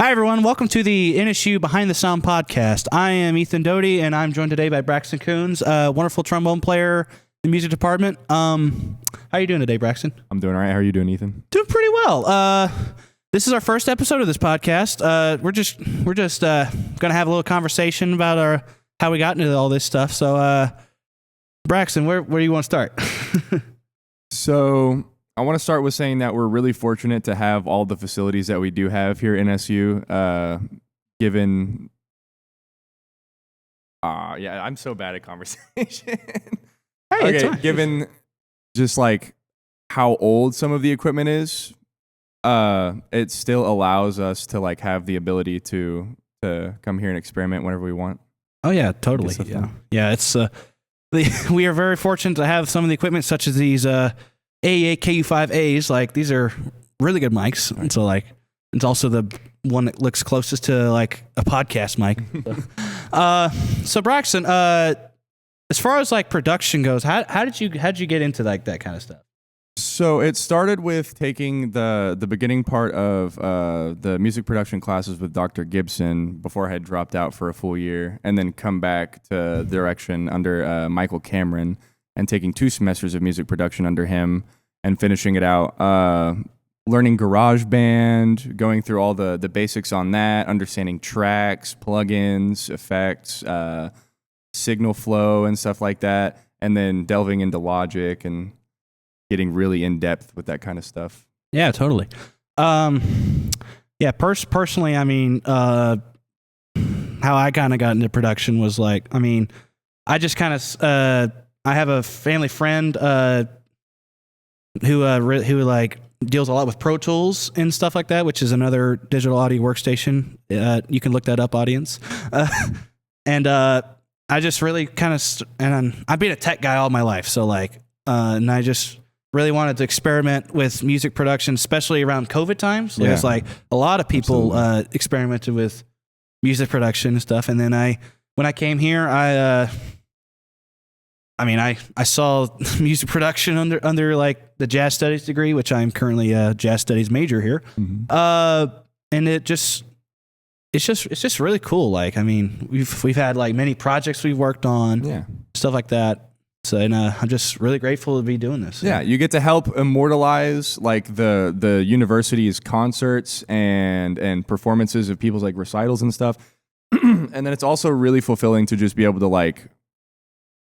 Hi, everyone. Welcome to the NSU Behind the Sound podcast. I am Ethan Doty, and I'm joined today by Braxton Koons, a wonderful trombone player in the music department. How are you doing today, Braxton? I'm doing all right. How are you doing, Ethan? Doing pretty well. This is our first episode of this podcast. We're just gonna have a little conversation about how we got into all this stuff. So, Braxton, where do you want to start? So I want to start with saying that we're really fortunate to have all the facilities that we do have here at NSU. Given, I'm so bad at conversation. Hey, given just like how old some of the equipment is, it still allows us to like have the ability to come here and experiment whenever we want. Oh yeah, totally. Yeah. It's we are very fortunate to have some of the equipment, such as these AEA KU5As. Like, these are really good mics. Right. And so like it's also the one that looks closest to like a podcast mic. So Braxton, as far as like production goes, how did you get into like that kind of stuff? So it started with taking the beginning part of the music production classes with Dr. Gibson before I had dropped out for a full year, and then come back to direction under Michael Cameron and taking 2 semesters of music production under him and finishing it out. Learning GarageBand, going through all the basics on that, understanding tracks, plugins, effects, signal flow and stuff like that, and then delving into Logic and getting really in depth with that kind of stuff. Yeah, totally. Personally, I mean, how I kind of got into production was like, I mean, I just kind of, I have a family friend who like deals a lot with Pro Tools and stuff like that, which is another digital audio workstation. You can look that up, audience. And I just really kind of, and I've been a tech guy all my life, so like, and I just really wanted to experiment with music production, especially around COVID times. Like, it's like a lot of people experimented with music production and stuff. And then when I came here, I saw music production under like the jazz studies degree, which I'm currently a jazz studies major here. Mm-hmm. And it's just really cool. Like, I mean, we've had like many projects we've worked on, stuff like that. So, and I'm just really grateful to be doing this. Yeah, you get to help immortalize like the university's concerts and performances of people's like recitals and stuff. And then it's also really fulfilling to just be able to like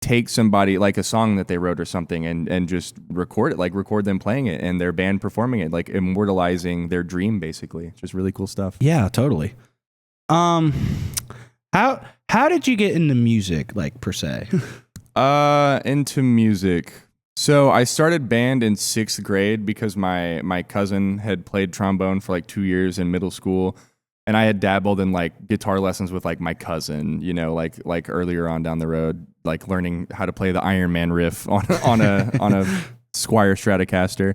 take somebody, like a song that they wrote or something, and just record it, like record them playing it and their band performing it, like immortalizing their dream, basically. Just really cool stuff. Yeah, totally. How did you get into music, like, per se? Into music. So I started band in 6th grade because my cousin had played trombone for like 2 years in middle school, and I had dabbled in like guitar lessons with like my cousin, you know, like earlier on down the road, like learning how to play the Iron Man riff on a Squier Stratocaster,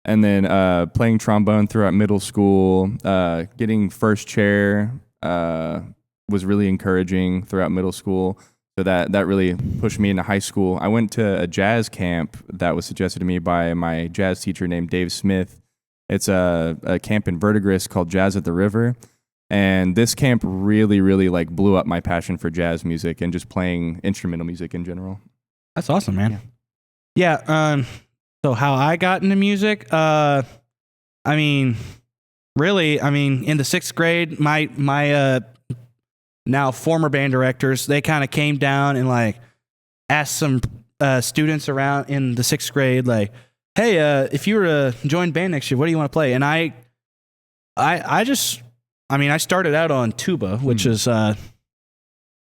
and then playing trombone throughout middle school. Getting first chair was really encouraging throughout middle school. So that really pushed me into high school. I went to a jazz camp that was suggested to me by my jazz teacher named Dave Smith. It's a camp in Verdigris called Jazz at the River. And this camp really, really like blew up my passion for jazz music and just playing instrumental music in general. That's awesome, man. Yeah. So how I got into music, in the 6th grade, my now former band directors, they kind of came down and like asked some students around in the 6th grade, like, hey, if you were to join band next year, what do you want to play? And I started out on tuba, which is, I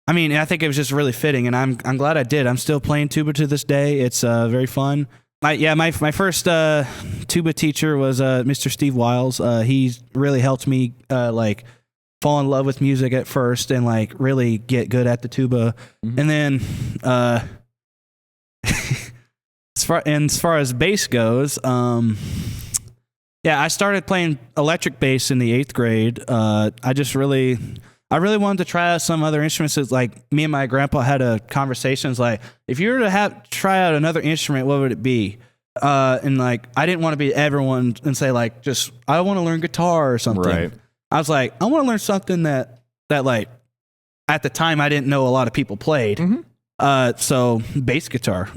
think it was just really fitting, and I'm glad I did. I'm still playing tuba to this day. It's very fun. My first tuba teacher was Mr. Steve Wiles. He really helped me like fall in love with music at first and like really get good at the tuba. Mm-hmm. And then as far as bass goes, I started playing electric bass in the 8th grade. I really wanted to try out some other instruments. It's like me and my grandpa had a conversation. It's like, if you were to try out another instrument, what would it be? And like, I didn't want to be everyone and say like, just, I want to learn guitar or something. Right. I was like, I want to learn something that like at the time I didn't know a lot of people played. So bass guitar,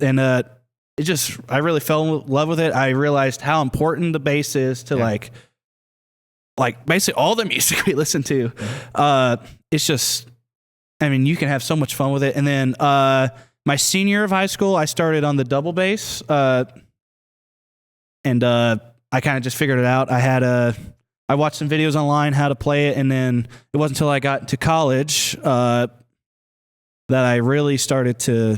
and I really fell in love with it. I realized how important the bass is to like basically all the music we listen to. It's just, I mean, you can have so much fun with it. And then my senior year of high school, I started on the double bass, and I kind of just figured it out. I watched some videos online how to play it, and then it wasn't until I got to college that I really started to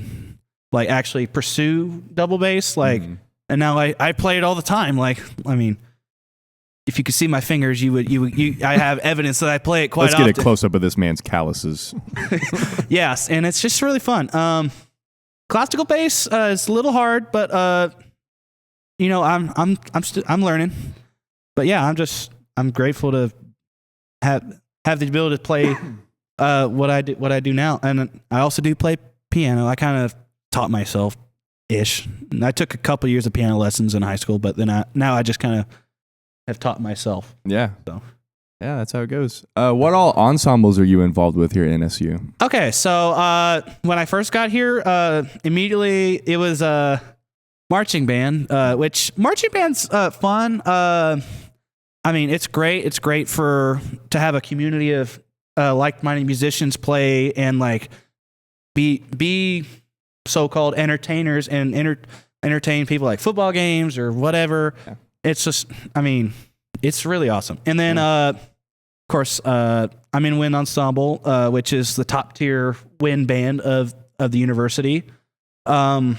like actually pursue double bass. Like, and now I play it all the time. Like, I mean, if you could see my fingers, I have evidence that I play it quite often. Let's get a close up of this man's calluses. Yes, and it's just really fun. Classical bass is a little hard, but you know, I'm learning. But yeah, I'm grateful to have the ability to play what I do now, and I also do play piano. I kind of taught myself ish. I took a couple years of piano lessons in high school, but then now I just kind of have taught myself. Yeah. So. Yeah, that's how it goes. What all ensembles are you involved with here at NSU? Okay, so when I first got here, immediately it was marching band, which marching band's fun. I mean, it's great. It's great to have a community of like-minded musicians play and like be so-called entertainers and entertain people like football games or whatever. Yeah. It's just, I mean, it's really awesome. And then, of course, I'm in wind ensemble, which is the top tier wind band of the university. You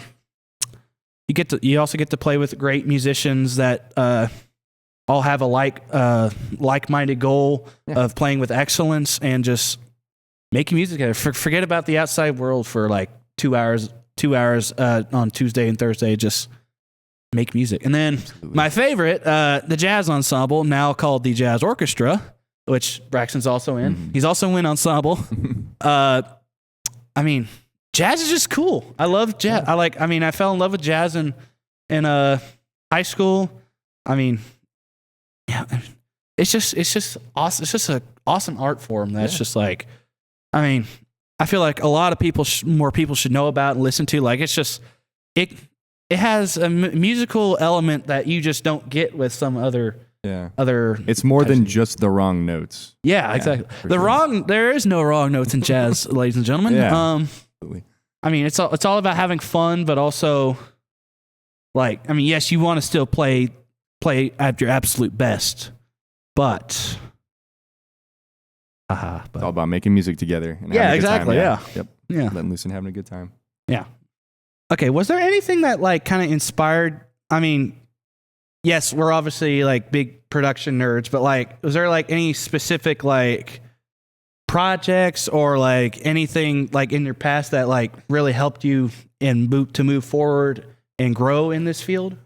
also get to play with great musicians that all have a like-minded goal of playing with excellence and just making music together. Forget about the outside world for like 2 hours on Tuesday and Thursday. Just make music. And then my favorite, the jazz ensemble, now called the Jazz Orchestra, which Braxton's also in. Mm-hmm. He's also in wind ensemble. I mean, jazz is just cool. I love jazz. I fell in love with jazz in high school. I mean, yeah, it's just awesome. It's just an awesome art form that's just like, I mean, I feel like a lot of more people should know about and listen to. Like, it's just, it has a musical element that you just don't get with some other. It's more than just the wrong notes. Yeah, exactly. There is no wrong notes in jazz, ladies and gentlemen. Yeah, absolutely. I mean, it's all about having fun, but also, like, I mean, yes, you want to still play at your absolute best, but it's all about making music together. And yeah, exactly. Yeah. Yep. Yeah. Letting loose and having a good time. Yeah. Okay. Was there anything that like kind of inspired? I mean, yes, we're obviously like big production nerds, but like, was there like any specific like projects or like anything like in your past that like really helped you to move forward and grow in this field?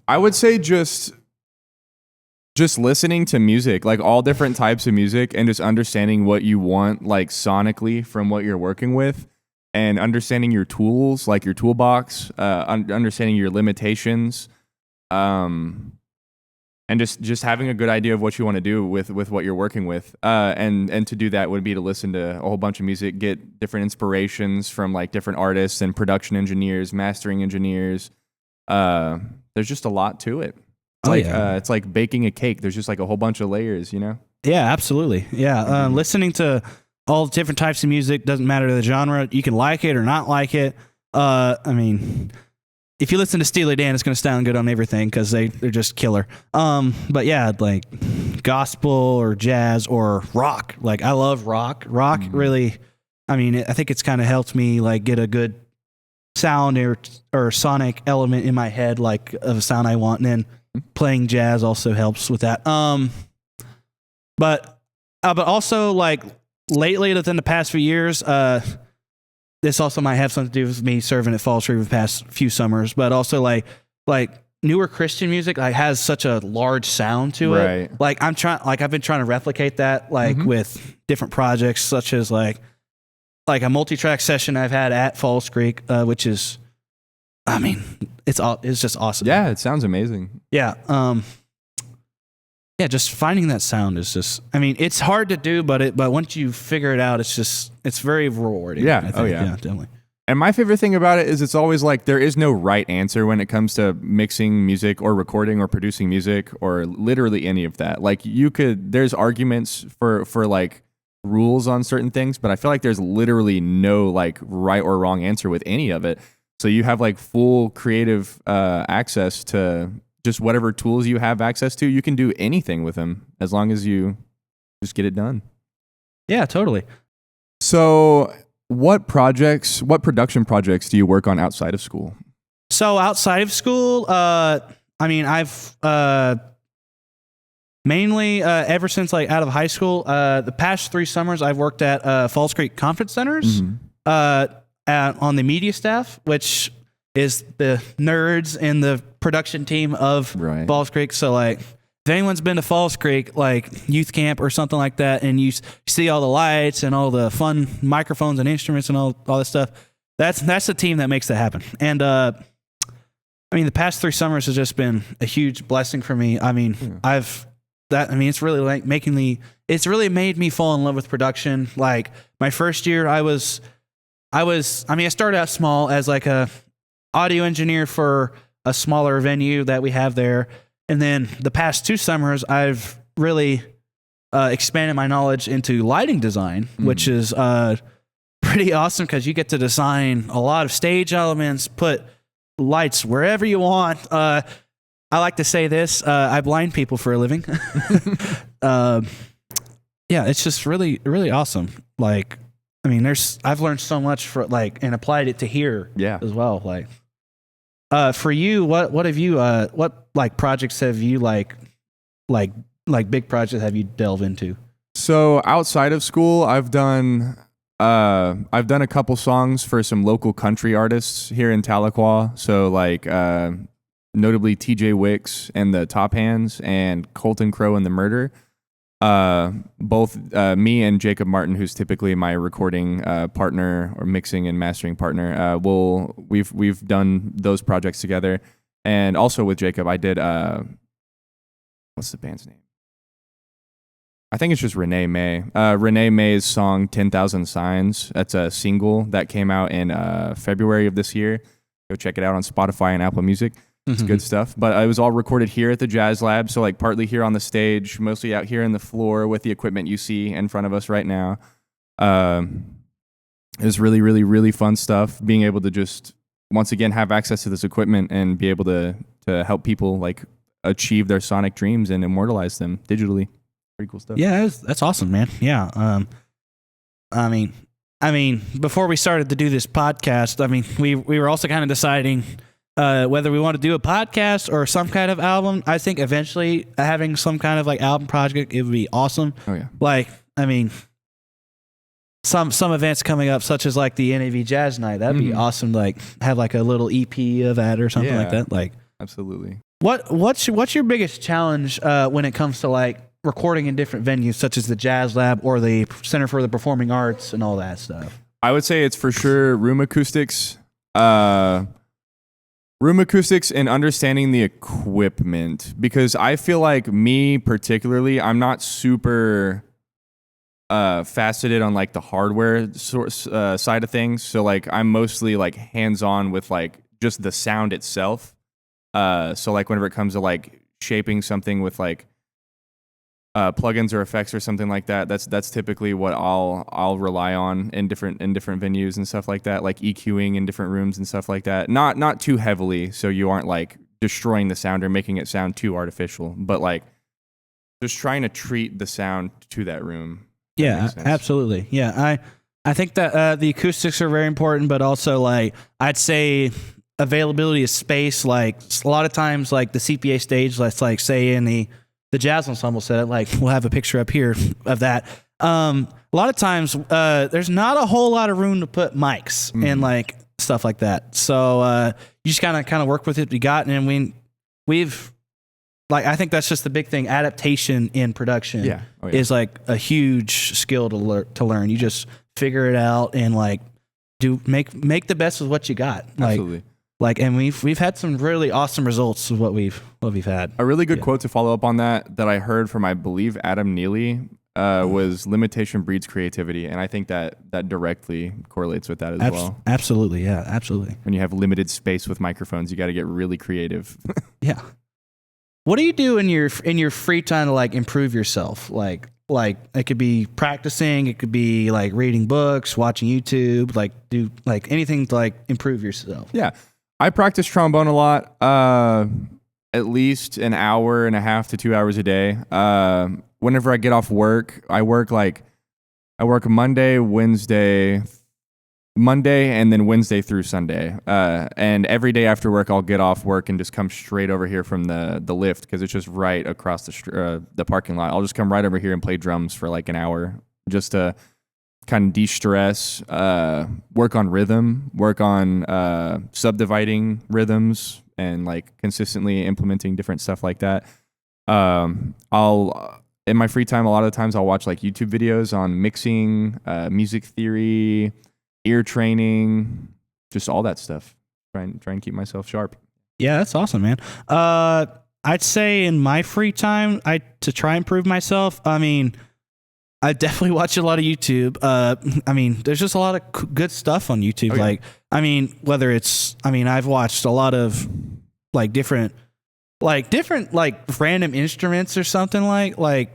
I would say just listening to music, like all different types of music, and just understanding what you want, like sonically from what you're working with, and understanding your tools, like your toolbox, understanding your limitations, and just having a good idea of what you want to do with what you're working with. And to do that would be to listen to a whole bunch of music, get different inspirations from like different artists and production engineers, mastering engineers. There's just a lot to it. It's like baking a cake. There's just like a whole bunch of layers, you know? Yeah, absolutely. Yeah. Listening to all different types of music, doesn't matter the genre. You can like it or not like it. I mean, if you listen to Steely Dan, it's going to sound good on everything because they're just killer. But yeah, like gospel or jazz or rock. Like I love rock. Rock really, I mean, I think it's kind of helped me like get a good sound or sonic element in my head, like of a sound I want. And then playing jazz also helps with that. But also like lately within the past few years, this also might have something to do with me serving at Falls Creek the past few summers, but also like newer Christian music like has such a large sound to it. Like I've been trying to replicate that like with different projects such as like a multi-track session I've had at Falls Creek, which is, I mean, it's just awesome. Yeah, it sounds amazing. Yeah. yeah, just finding that sound is just, I mean, it's hard to do, but once you figure it out, it's very rewarding. Yeah. I think. Oh, yeah. Definitely. And my favorite thing about it is it's always like there is no right answer when it comes to mixing music or recording or producing music or literally any of that. Like there's arguments for like rules on certain things, but I feel like there's literally no like right or wrong answer with any of it. So you have like full creative access to just whatever tools you have access to. You can do anything with them as long as you just get it done. Yeah, totally. So what production projects do you work on outside of school? So outside of school, I mean, I've mainly ever since like out of high school, the past 3 summers I've worked at Falls Creek Conference Centers on the media staff, which is the nerds in the production team of Falls Creek. So like, if anyone's been to Falls Creek, like youth camp or something like that, and you see all the lights and all the fun microphones and instruments and all this stuff, that's the team that makes that happen. And I mean, the past 3 summers has just been a huge blessing for me. I mean, it's really like it's really made me fall in love with production. Like my first year, I started out small as like a audio engineer for a smaller venue that we have there. And then the past 2 summers, I've really expanded my knowledge into lighting design, which is pretty awesome because you get to design a lot of stage elements, put lights wherever you want. I like to say this, I blind people for a living. Yeah, it's just really, really awesome. Like, I mean, I've learned so much and applied it to here as well. Like, for you, what have you, what like projects have you like big projects have you delved into? So outside of school, I've done a couple songs for some local country artists here in Tahlequah. So like, notably TJ Wicks and the Top Hands and Colton Crow and the Murder. Both me and Jacob Martin, who's typically my recording partner or mixing and mastering partner, we've done those projects together. And also with Jacob, I did what's the band's name? I think it's just Renee May. Renee May's song 10,000 Signs. That's a single that came out in February of this year. Go check it out on Spotify and Apple Music. It's good stuff. But it was all recorded here at the Jazz Lab. So like partly here on the stage, mostly out here in the floor with the equipment you see in front of us right now. It was really, really, really fun stuff. Being able to just, once again, have access to this equipment and be able to help people like achieve their sonic dreams and immortalize them digitally. Pretty cool stuff. Yeah, that's awesome, man. Yeah. I mean, before we started to do this podcast, I mean, we were also kind of deciding whether we want to do a podcast or some kind of album. I think eventually having some kind of like album project, it would be awesome. Oh yeah. Like, I mean, some events coming up, such as like the NAV Jazz Night, that'd be awesome. To, like, have like a little EP of that or something like that. Like, absolutely. What's your biggest challenge when it comes to like recording in different venues, such as the Jazz Lab or the Center for the Performing Arts and all that stuff? I would say it's for sure room acoustics. Room acoustics and understanding the equipment, because I feel like me particularly, I'm not super faceted on like the hardware side of things. So like I'm mostly like hands-on with like just the sound itself. So like whenever it comes to like shaping something with like plugins or effects or something like that, that's typically what I'll rely on in different venues and stuff like that, like EQing in different rooms and stuff like that. Not too heavily, so you aren't like destroying the sound or making it sound too artificial, but like just trying to treat the sound to that room. Yeah, absolutely. Yeah, I think that the acoustics are very important, but also like I'd say availability of space. Like a lot of times, like the CPA stage, let's like say in the jazz ensemble set, like we'll have a picture up here of that. A lot of times there's not a whole lot of room to put mics and like stuff like that. So you just kind of work with it you got, and we've like, I think that's just the big thing. Adaptation in production is like a huge skill to learn. You just figure it out and like make the best with what you got. Like, absolutely. and we've had some really awesome results of what we've had. A really good quote to follow up on that I heard from, I believe, Adam Neely, was limitation breeds creativity. And I think that directly correlates with that as well. Absolutely. Yeah, absolutely. When you have limited space with microphones, you got to get really creative. Yeah. What do you do in your free time to like improve yourself? Like it could be practicing, it could be like reading books, watching YouTube, like do like anything to like improve yourself. Yeah. I practice trombone a lot, at least an hour and a half to 2 hours a day. Whenever I get off work, I work Monday, and then Wednesday through Sunday. And every day after work, I'll get off work and just come straight over here from the lift, because it's just right across the parking lot. I'll just come right over here and play drums for like an hour just to kind of de-stress, work on rhythm, work on subdividing rhythms, and like consistently implementing different stuff like that. I'll in my free time, a lot of the times I'll watch like YouTube videos on mixing, music theory, ear training, just all that stuff. Try and keep myself sharp. Yeah, that's awesome, man. I'd say in my free time, to try and improve myself, I mean, I definitely watch a lot of YouTube. I mean, there's just a lot of good stuff on YouTube. Okay. Like, I mean, I've watched a lot of like different like random instruments or something like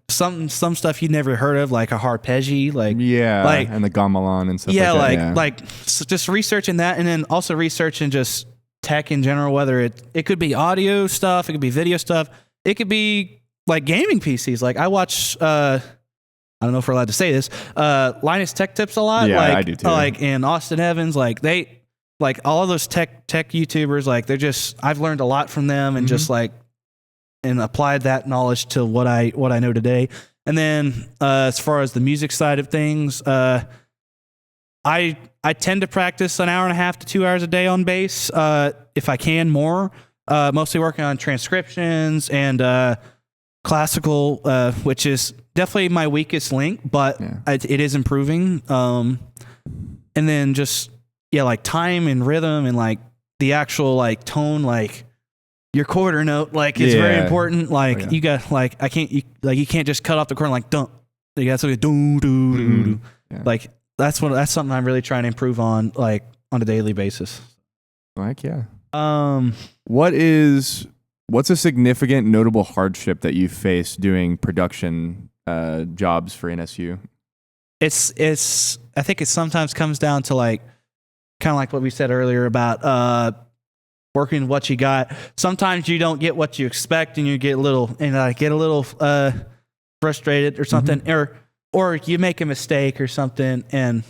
some stuff you'd never heard of, like a harpeggi, and the gamelan and stuff like that. So just researching that, and then also researching just tech in general, whether it could be audio stuff, it could be video stuff, it could be like gaming PCs. Like I watch, I don't know if we're allowed to say this, Linus Tech Tips a lot. Yeah, like, I do too. Like in Austin Evans, like all of those tech YouTubers, like I've learned a lot from them, and just like, and applied that knowledge to what I know today. And then as far as the music side of things, I tend to practice an hour and a half to 2 hours a day on bass, if I can more, mostly working on transcriptions and classical, which is definitely my weakest link, but it is improving. And then just, like time and rhythm and like the actual like tone, like your quarter note, like is very important. Like you got like, you can't just cut off the quarter like dun. You got something do do do do. Like that's something I'm really trying to improve on, like on a daily basis. Like, yeah. What's a significant notable hardship that you face doing production jobs for NSU? I think it sometimes comes down to like kind of like what we said earlier about working what you got. Sometimes you don't get what you expect, and you get a little frustrated or something, or you make a mistake or something, and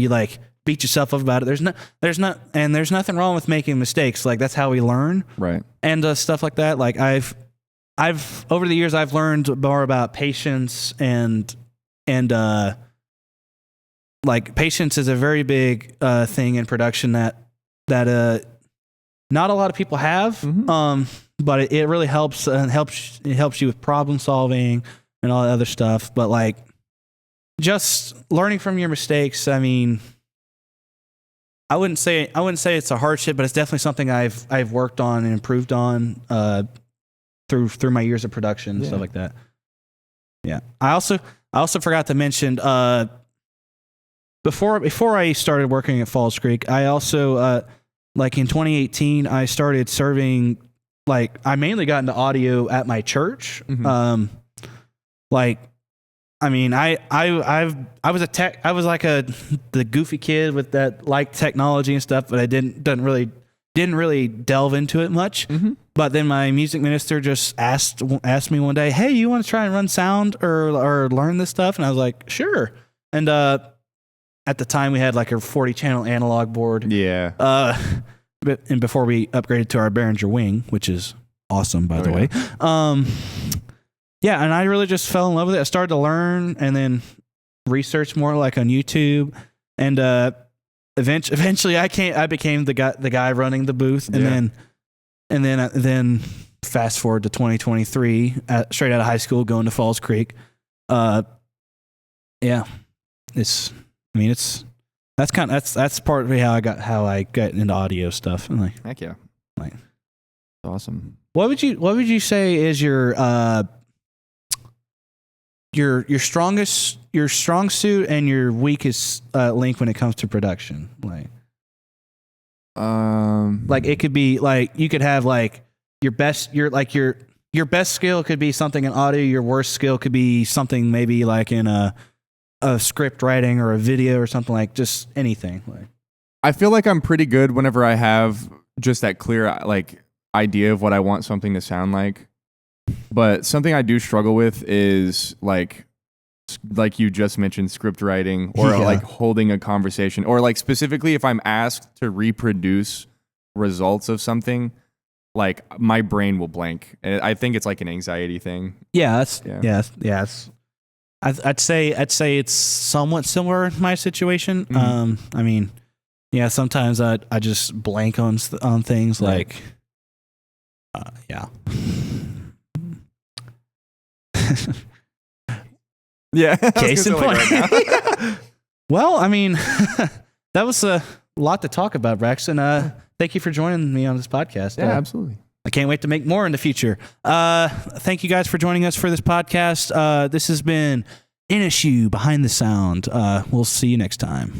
you like beat yourself up about it. There's nothing wrong with making mistakes. Like that's how we learn, right? And stuff like that. Like I've over the years I've learned more about patience and like patience is a very big thing in production that not a lot of people have. But it really helps, and it helps you with problem solving and all that other stuff. But like just learning from your mistakes, I mean, I wouldn't say it's a hardship, but it's definitely something I've worked on and improved on through my years of production and stuff like that. Yeah. I also forgot to mention before I started working at Falls Creek, I also like in 2018 I started serving. Like I mainly got into audio at my church. Like, I mean, I was a tech. I was like the goofy kid with that like technology and stuff, but I didn't really delve into it much. But then my music minister just asked me one day, "Hey, you want to try and run sound or learn this stuff?" And I was like, "Sure." And at the time we had like a 40 channel analog board. Yeah. And before we upgraded to our Behringer Wing, which is awesome, by the way. Yeah, and I really just fell in love with it. I started to learn and then research more like on YouTube. And eventually I became the guy running the booth. And then fast forward to 2023, straight out of high school, going to Falls Creek. Yeah, it's That's partly how I got into audio stuff. And like, Heck yeah. Like, awesome. what would you say is your strong suit and your weakest link when it comes to production? Like it could be like you could have like your best skill could be something in audio. Your worst skill could be something maybe like in a script writing or a video or something, like just anything. Like, I feel like I'm pretty good whenever I have just that clear like idea of what I want something to sound like. But something I do struggle with is like you just mentioned, script writing or like holding a conversation, or like specifically if I'm asked to reproduce results of something, like my brain will blank. And I think it's like an anxiety thing. Yes. I'd say it's somewhat similar in my situation. I mean, yeah, sometimes I just blank on things, right. Like, yeah. Yeah. Case in point. Right. Well, I mean, that was a lot to talk about, Braxton. Thank you for joining me on this podcast. Yeah, absolutely. I can't wait to make more in the future. Thank you guys for joining us for this podcast. This has been NSU Behind the Sound. We'll see you next time.